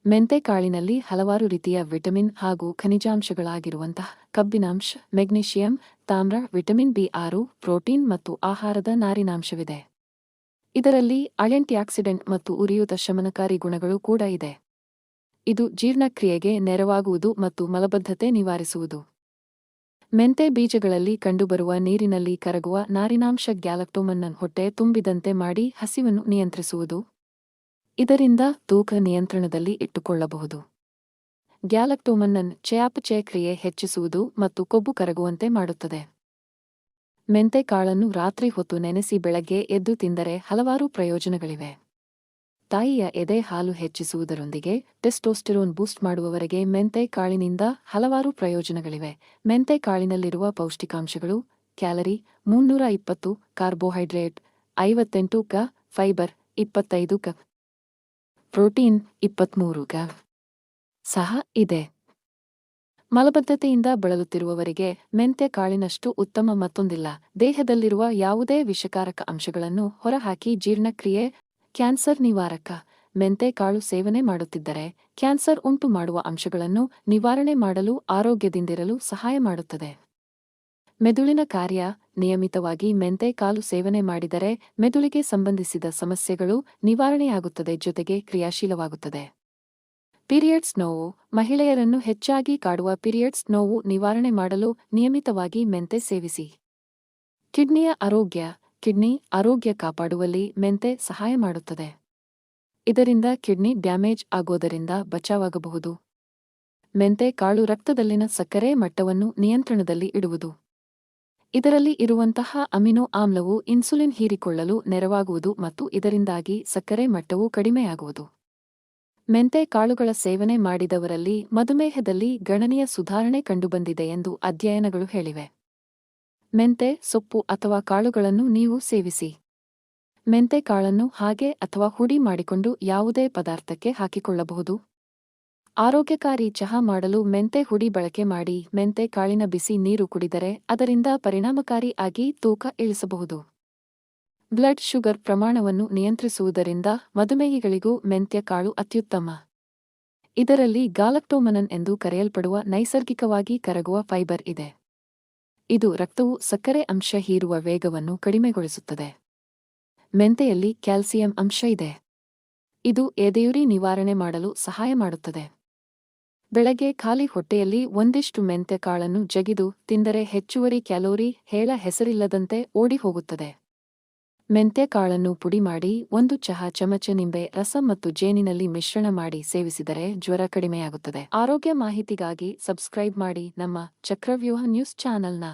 ಮೆಂತೆ ಕಾಳಿನಲ್ಲಿ ಹಲವಾರು ರೀತಿಯ ವಿಟಮಿನ್ ಹಾಗೂ ಖನಿಜಾಂಶಗಳಾಗಿರುವಂತಹ ಕಬ್ಬಿನಾಂಶ, ಮೆಗ್ನೀಷಿಯಂ, ತಾಮ್ರ, ವಿಟಮಿನ್ ಬಿ6, ಪ್ರೋಟೀನ್ ಮತ್ತು ಆಹಾರದ ನಾರಿನಾಂಶವಿದೆ. ಇದರಲ್ಲಿ ಆಂಟಿಆಕ್ಸಿಡೆಂಟ್ ಮತ್ತು ಉರಿಯೂತ ಶಮನಕಾರಿ ಗುಣಗಳು ಕೂಡ ಇದೆ. ಇದು ಜೀರ್ಣಕ್ರಿಯೆಗೆ ನೆರವಾಗುವುದು ಮತ್ತು ಮಲಬದ್ಧತೆ ನಿವಾರಿಸುವುದು. ಮೆಂತೆ ಬೀಜಗಳಲ್ಲಿ ಕಂಡುಬರುವ ನೀರಿನಲ್ಲಿ ಕರಗುವ ನಾರಿನಾಂಶ ಗ್ಯಾಲಕ್ಟೋಮನ್ನನ್ ಹೊಟ್ಟೆ ತುಂಬಿದಂತೆ ಮಾಡಿ ಹಸಿವನ್ನು ನಿಯಂತ್ರಿಸುವುದು. ಇದರಿಂದ ತೂಕ ನಿಯಂತ್ರಣದಲ್ಲಿ ಇಟ್ಟುಕೊಳ್ಳಬಹುದು. ಗ್ಯಾಲಕ್ಟೋಮನ್ನನ್ ಚಯಾಪಚಯ ಕ್ರಿಯೆ ಹೆಚ್ಚಿಸುವುದು ಮತ್ತು ಕೊಬ್ಬು ಕರಗುವಂತೆ ಮಾಡುತ್ತದೆ. ಮೆಂತೆ ಕಾಳನ್ನು ರಾತ್ರಿ ಹೊತ್ತು ನೆನೆಸಿ ಬೆಳಗ್ಗೆ ಎದ್ದು ತಿಂದರೆ ಹಲವಾರು ಪ್ರಯೋಜನಗಳಿವೆ. ತಾಯಿಯ ಎದೆ ಹಾಲು ಹೆಚ್ಚಿಸುವುದರೊಂದಿಗೆ ಟೆಸ್ಟೋಸ್ಟೆರೋನ್ ಬೂಸ್ಟ್ ಮಾಡುವವರೆಗೆ ಮೆಂತೆ ಕಾಳಿನಿಂದ ಹಲವಾರು ಪ್ರಯೋಜನಗಳಿವೆ. ಮೆಂತೆ ಕಾಳಿನಲ್ಲಿರುವ ಪೌಷ್ಟಿಕಾಂಶಗಳು: ಕ್ಯಾಲರಿ 320, ಕಾರ್ಬೋಹೈಡ್ರೇಟ್ 58 ಗ, ಫೈಬರ್ 25 ಗ, ಪ್ರೋಟೀನ್ 23 ಗ ಸಹ ಇದೆ. ಮಲಬದ್ಧತೆಯಿಂದ ಬಳಲುತ್ತಿರುವವರಿಗೆ ಮೆಂತೆ ಕಾಳಿನಷ್ಟು ಉತ್ತಮ ಮತ್ತೊಂದಿಲ್ಲ. ದೇಹದಲ್ಲಿರುವ ಯಾವುದೇ ವಿಷಕಾರಕ ಅಂಶಗಳನ್ನು ಹೊರಹಾಕಿ ಜೀರ್ಣಕ್ರಿಯೆ, ಕ್ಯಾನ್ಸರ್ ನಿವಾರಕ. ಮೆಂತೆ ಕಾಳು ಸೇವನೆ ಮಾಡುತ್ತಿದ್ದರೆ ಕ್ಯಾನ್ಸರ್ ಉಂಟು ಮಾಡುವ ಅಂಶಗಳನ್ನು ನಿವಾರಣೆ ಮಾಡಲು, ಆರೋಗ್ಯದಿಂದಿರಲು ಸಹಾಯ ಮಾಡುತ್ತದೆ. ಮೆದುಳಿನ ಕಾರ್ಯ: ನಿಯಮಿತವಾಗಿ ಮೆಂತೆ ಕಾಳು ಸೇವನೆ ಮಾಡಿದರೆ ಮೆದುಳಿಗೆ ಸಂಬಂಧಿಸಿದ ಸಮಸ್ಯೆಗಳು ನಿವಾರಣೆಯಾಗುತ್ತದೆ, ಜೊತೆಗೆ ಕ್ರಿಯಾಶೀಲವಾಗುತ್ತದೆ. ಪೀರಿಯಡ್ಸ್ ನೋವು: ಮಹಿಳೆಯರನ್ನು ಹೆಚ್ಚಾಗಿ ಕಾಡುವ ಪೀರಿಯಡ್ಸ್ ನೋವು ನಿವಾರಣೆ ಮಾಡಲು ನಿಯಮಿತವಾಗಿ ಮೆಂತೆ ಸೇವಿಸಿ. ಕಿಡ್ನಿಯ ಆರೋಗ್ಯ: ಕಿಡ್ನಿ ಆರೋಗ್ಯ ಕಾಪಾಡುವಲ್ಲಿ ಮೆಂತೆ ಸಹಾಯ ಮಾಡುತ್ತದೆ. ಇದರಿಂದ ಕಿಡ್ನಿ ಡ್ಯಾಮೇಜ್ ಆಗೋದರಿಂದ ಬಚಾವಾಗಬಹುದು. ಮೆಂತೆ ಕಾಳು ರಕ್ತದಲ್ಲಿನ ಸಕ್ಕರೆ ಮಟ್ಟವನ್ನು ನಿಯಂತ್ರಣದಲ್ಲಿ ಇಡುವುದು. ಇದರಲ್ಲಿ ಇರುವಂತಹ ಅಮಿನೋ ಆಮ್ಲವು ಇನ್ಸುಲಿನ್ ಹೀರಿಕೊಳ್ಳಲು ನೆರವಾಗುವುದು ಮತ್ತು ಇದರಿಂದಾಗಿ ಸಕ್ಕರೆ ಮಟ್ಟವು ಕಡಿಮೆಯಾಗುವುದು. ಮೆಂತೆ ಕಾಳುಗಳ ಸೇವನೆ ಮಾಡಿದವರಲ್ಲಿ ಮಧುಮೇಹದಲ್ಲಿ ಗಣನೀಯ ಸುಧಾರಣೆ ಕಂಡುಬಂದಿದೆ ಎಂದು ಅಧ್ಯಯನಗಳು ಹೇಳಿವೆ. ಮೆಂತೆ ಸೊಪ್ಪು ಅಥವಾ ಕಾಳುಗಳನ್ನು ನೀವು ಸೇವಿಸಿ. ಮೆಂತೆ ಕಾಳನ್ನು ಹಾಗೆ ಅಥವಾ ಹುಡಿ ಮಾಡಿಕೊಂಡು ಯಾವುದೇ ಪದಾರ್ಥಕ್ಕೆ ಹಾಕಿಕೊಳ್ಳಬಹುದು. ಆರೋಗ್ಯಕಾರಿ ಚಹಾ ಮಾಡಲು ಮೆಂತೆ ಹುಡಿ ಬಳಕೆ ಮಾಡಿ ಮೆಂತೆ ಕಾಳಿನ ಬಿಸಿ ನೀರು ಕುಡಿದರೆ ಅದರಿಂದ ಪರಿಣಾಮಕಾರಿ ಆಗಿ ತೂಕ ಇಳಿಸಬಹುದು. ಬ್ಲಡ್ ಶುಗರ್ ಪ್ರಮಾಣವನ್ನು ನಿಯಂತ್ರಿಸುವುದರಿಂದ ಮಧುಮೇಹಿಗಳಿಗೂ ಮೆಂತ್ಯ ಕಾಳು ಅತ್ಯುತ್ತಮ. ಇದರಲ್ಲಿ ಗಾಲಕ್ಟೋಮನನ್ ಎಂದು ಕರೆಯಲ್ಪಡುವ ನೈಸರ್ಗಿಕವಾಗಿ ಕರಗುವ ಫೈಬರ್ ಇದೆ. ಇದು ರಕ್ತವು ಸಕ್ಕರೆ ಅಂಶ ಹೀರುವ ವೇಗವನ್ನು ಕಡಿಮೆಗೊಳಿಸುತ್ತದೆ. ಮೆಂತೆಯಲ್ಲಿ ಕ್ಯಾಲ್ಸಿಯಂ ಅಂಶ ಇದೆ. ಇದು ಎದೆಯುರಿ ನಿವಾರಣೆ ಮಾಡಲು ಸಹಾಯ ಮಾಡುತ್ತದೆ. ಬೆಳಗ್ಗೆ ಖಾಲಿ ಹೊಟ್ಟೆಯಲ್ಲಿ ಒಂದಿಷ್ಟು ಮೆಂತೆ ಕಾಳನ್ನು ಜಗಿದು ತಿಂದರೆ ಹೆಚ್ಚುವರಿ ಕ್ಯಾಲೋರಿ ಹೇಳ ಹೆಸರಿಲ್ಲದಂತೆ ಓಡಿ ಹೋಗುತ್ತದೆ. ಮೆಂತೆ ಕಾಳನ್ನು ಪುಡಿ ಮಾಡಿ ಒಂದು ಚಹಾ ಚಮಚ ನಿಂಬೆ ರಸ ಮತ್ತು ಜೇನಿನಲ್ಲಿ ಮಿಶ್ರಣ ಮಾಡಿ ಸೇವಿಸಿದರೆ ಜ್ವರ ಕಡಿಮೆಯಾಗುತ್ತದೆ. ಆರೋಗ್ಯ ಮಾಹಿತಿಗಾಗಿ ಸಬ್ಸ್ಕ್ರೈಬ್ ಮಾಡಿ ನಮ್ಮ ಚಕ್ರವ್ಯೂಹ ನ್ಯೂಸ್ ಚಾನೆಲ್ನ.